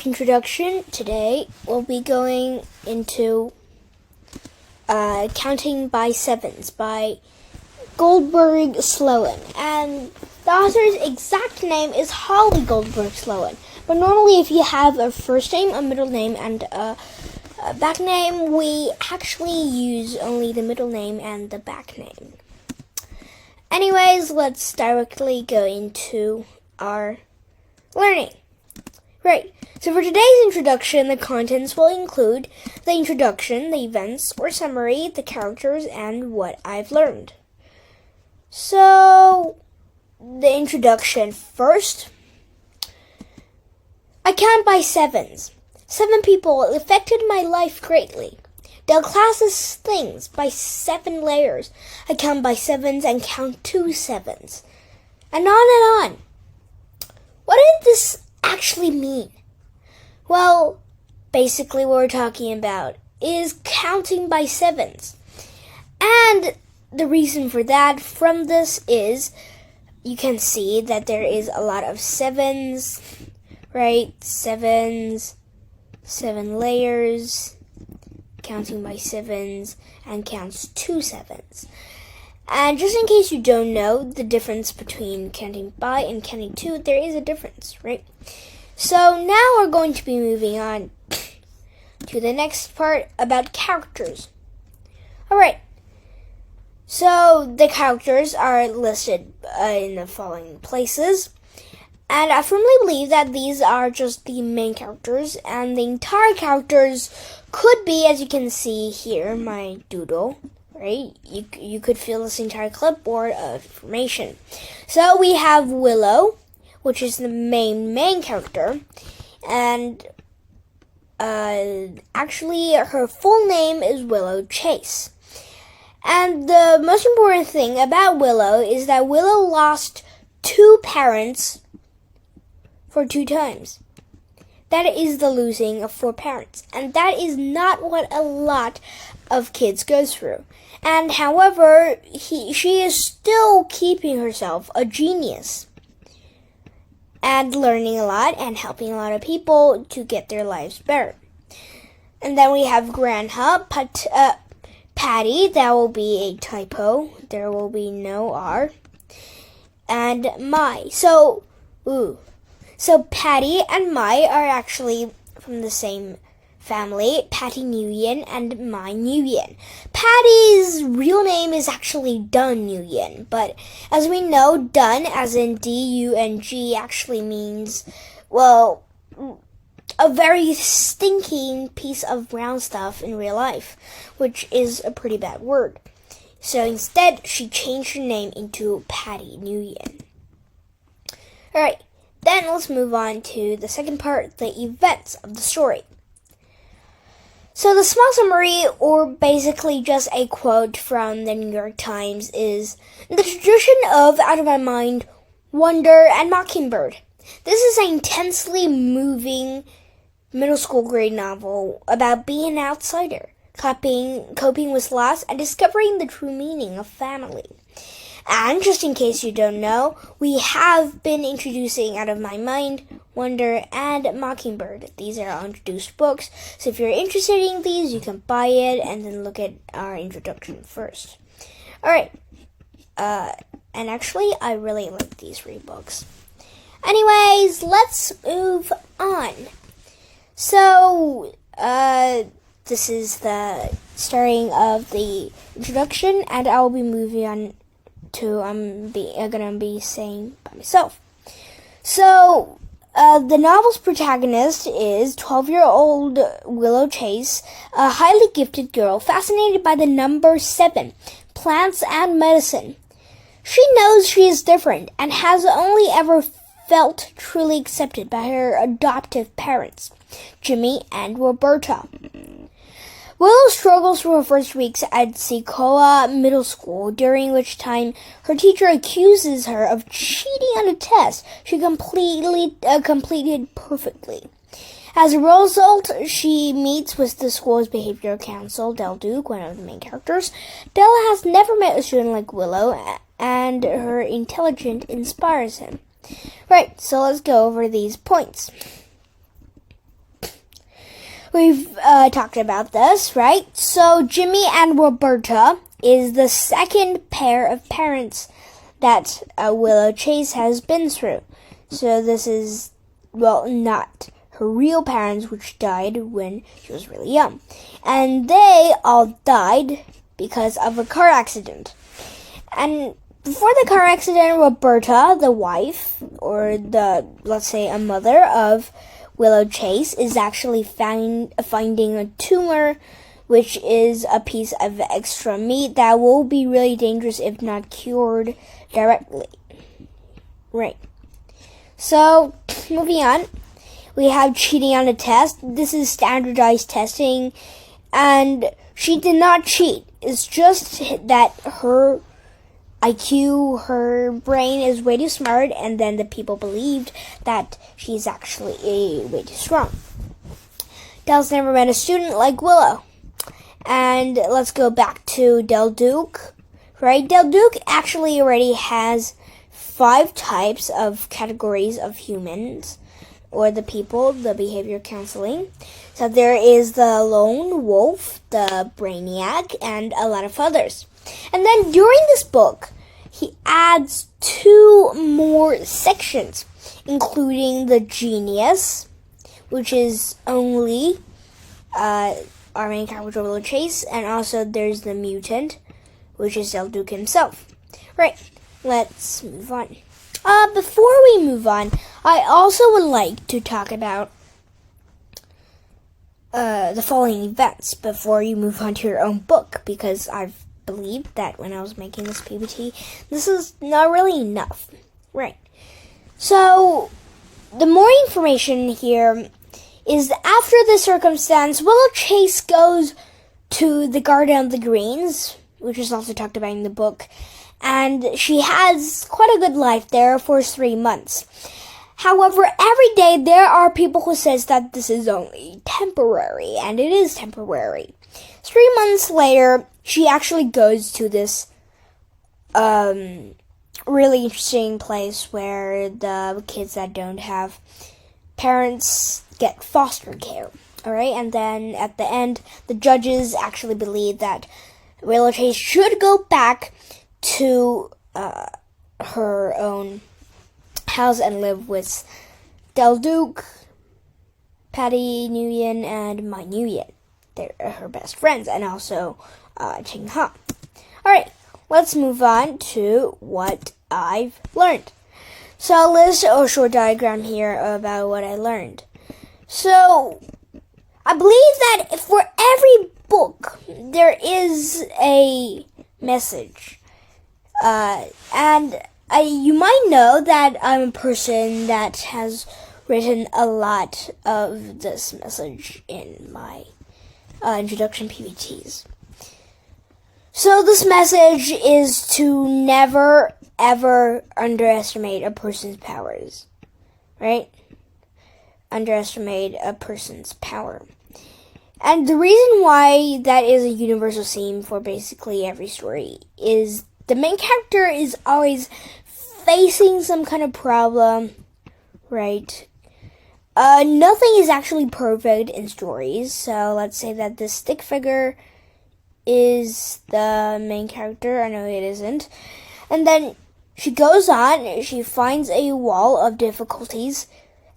quick introduction. Today we'll be going into Counting by Sevens by Goldberg Sloan. And the author's exact name is Holly Goldberg Sloan. But normally if you have a first name, a middle name, and a back name, we actually use only the middle name and the back name. Anyways, let's directly go into our learning. Right, so for today's introduction, the contents will include the introduction, the events or summary, the characters, and what I've learned. So, the introduction first. I count by sevens. 7 people affected my life greatly. Del classes things by 7 layers. I count by sevens and count 2 sevens. And on. What did this actually mean? Well, basically what we're talking about is counting by sevens. And the reason for that from this is you can see that there is a lot of sevens, right? Sevens, 7 layers, counting by sevens, and counts 2 sevens. And just in case you don't know the difference between counting by and counting to, there is a difference, right? So now we're going to be moving on to the next part about characters. Alright, so the characters are listed in the following places. And I firmly believe that these are just the main characters, and the entire characters could be, as you can see here, my doodle. Right? You could fill this entire clipboard of information. So we have Willow, which is the main character, and actually her full name is Willow Chase. And the most important thing about Willow is that Willow lost 2 parents for 2 times. That is the losing of 4 parents, and that is not what a lot of kids go through. And however, she is still keeping herself a genius and learning a lot and helping a lot of people to get their lives better. And then we have Grandpa, Patty. That will be a typo. There will be no R. And Mai. So Patty and Mai are actually from the same family, Patty Nguyen and Mai Nguyen. Patty's real name is actually Dun Nguyen, but as we know, Dun, as in D-U-N-G, actually means, well, a very stinking piece of brown stuff in real life, which is a pretty bad word. So instead, she changed her name into Patty Nguyen. Alright, then let's move on to the second part, the events of the story. So the small summary, or basically just a quote from the New York Times, is the tradition of Out of My Mind, Wonder, and Mockingbird. This is an intensely moving middle school grade novel about being an outsider, coping with loss, and discovering the true meaning of family. And just in case you don't know, we have been introducing Out of My Mind, Wonder, and Mockingbird. These are all introduced books, so if you're interested in these, you can buy it and then look at our introduction first. Alright, and actually, I really like these 3 books. Anyways, let's move on. So, this is the starting of the introduction, and I'll be moving on to I'm gonna be saying by myself. So the novel's protagonist is 12-year-old Willow Chase, a highly gifted girl fascinated by the number 7, plants and medicine. She knows she is different and has only ever felt truly accepted by her adoptive parents, Jimmy and Roberta. Willow struggles through her first weeks at Sequoia Middle School, during which time her teacher accuses her of cheating on a test she completed perfectly. As a result, she meets with the school's behavioral counsel, Del Duke, one of the main characters. Del has never met a student like Willow, and her intelligence inspires him. Right, so let's go over these points. we've talked about this, right? So Jimmy and Roberta is the second pair of parents that Willow Chase has been through. So this is, well, not her real parents, which died when she was really young. And they all died because of a car accident. And before the car accident, Roberta, the wife, or let's say a mother of Willow Chase, is actually finding a tumor, which is a piece of extra meat that will be really dangerous if not cured directly. Right. So, moving on, we have cheating on a test. This is standardized testing, and she did not cheat. It's just that her IQ, her brain is way too smart, and then the people believed that she's actually way too strong. Del's never met a student like Willow. And let's go back to Del Duke, right? Del Duke actually already has 5 types of categories of humans, or the people, the behavior counseling. So there is the lone wolf, the brainiac, and a lot of others. And then during this book, he adds 2 more sections, including the genius, which is only our main character, Willow Chase, and also there's the mutant, which is Del Duke himself. Right, let's move on. Before we move on, I also would like to talk about the following events before you move on to your own book, because I've believed that when I was making this PPT, this is not really enough. Right. So, the more information here is after this circumstance, Willow Chase goes to the Garden of the Greens, which is also talked about in the book, and she has quite a good life there for 3 months. However, every day there are people who says that this is only temporary, and it is temporary. 3 months later, she actually goes to this really interesting place where the kids that don't have parents get foster care. Alright, and then at the end, the judges actually believe that Willow Chase should go back to her own house and live with Del Duke, Patty Nguyen, and Mai Nguyen. They're her best friends, and also Ching Ha. Alright, let's move on to what I've learned. So I'll list a short diagram here about what I learned. So, I believe that for every book, there is a message. And you might know that I'm a person that has written a lot of this message in my introduction PPTs. So this message is to never, ever underestimate a person's powers, right? Underestimate a person's power. And the reason why that is a universal theme for basically every story is the main character is always facing some kind of problem, right? Nothing is actually perfect in stories. So let's say that this stick figure is the main character. I know it isn't. And then she goes on, she finds a wall of difficulties,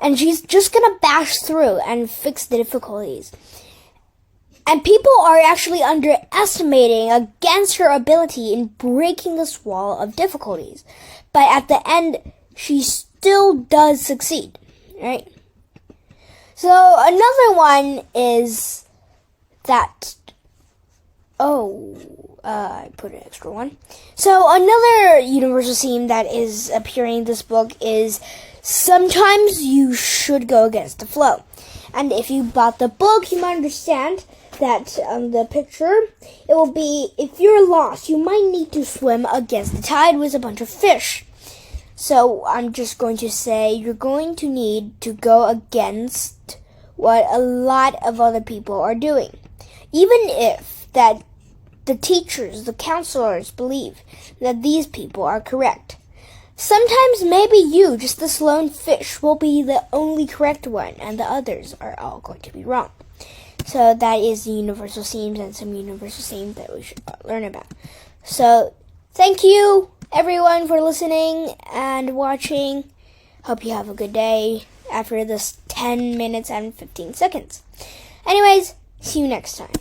and she's just gonna bash through and fix the difficulties. And people are actually underestimating against her ability in breaking this wall of difficulties. But at the end, she still does succeed, right? So another one is that, I put an extra one. So another universal theme that is appearing in this book is sometimes you should go against the flow. And if you bought the book, you might understand that on the picture, it will be, if you're lost, you might need to swim against the tide with a bunch of fish. So I'm just going to say you're going to need to go against what a lot of other people are doing. Even if that the teachers, the counselors believe that these people are correct. Sometimes maybe you, just this lone fish, will be the only correct one and the others are all going to be wrong. So that is the universal themes and some universal themes that we should learn about. So thank you everyone for listening and watching. Hope you have a good day after this 10 minutes and 15 seconds. Anyways, see you next time.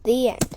The end.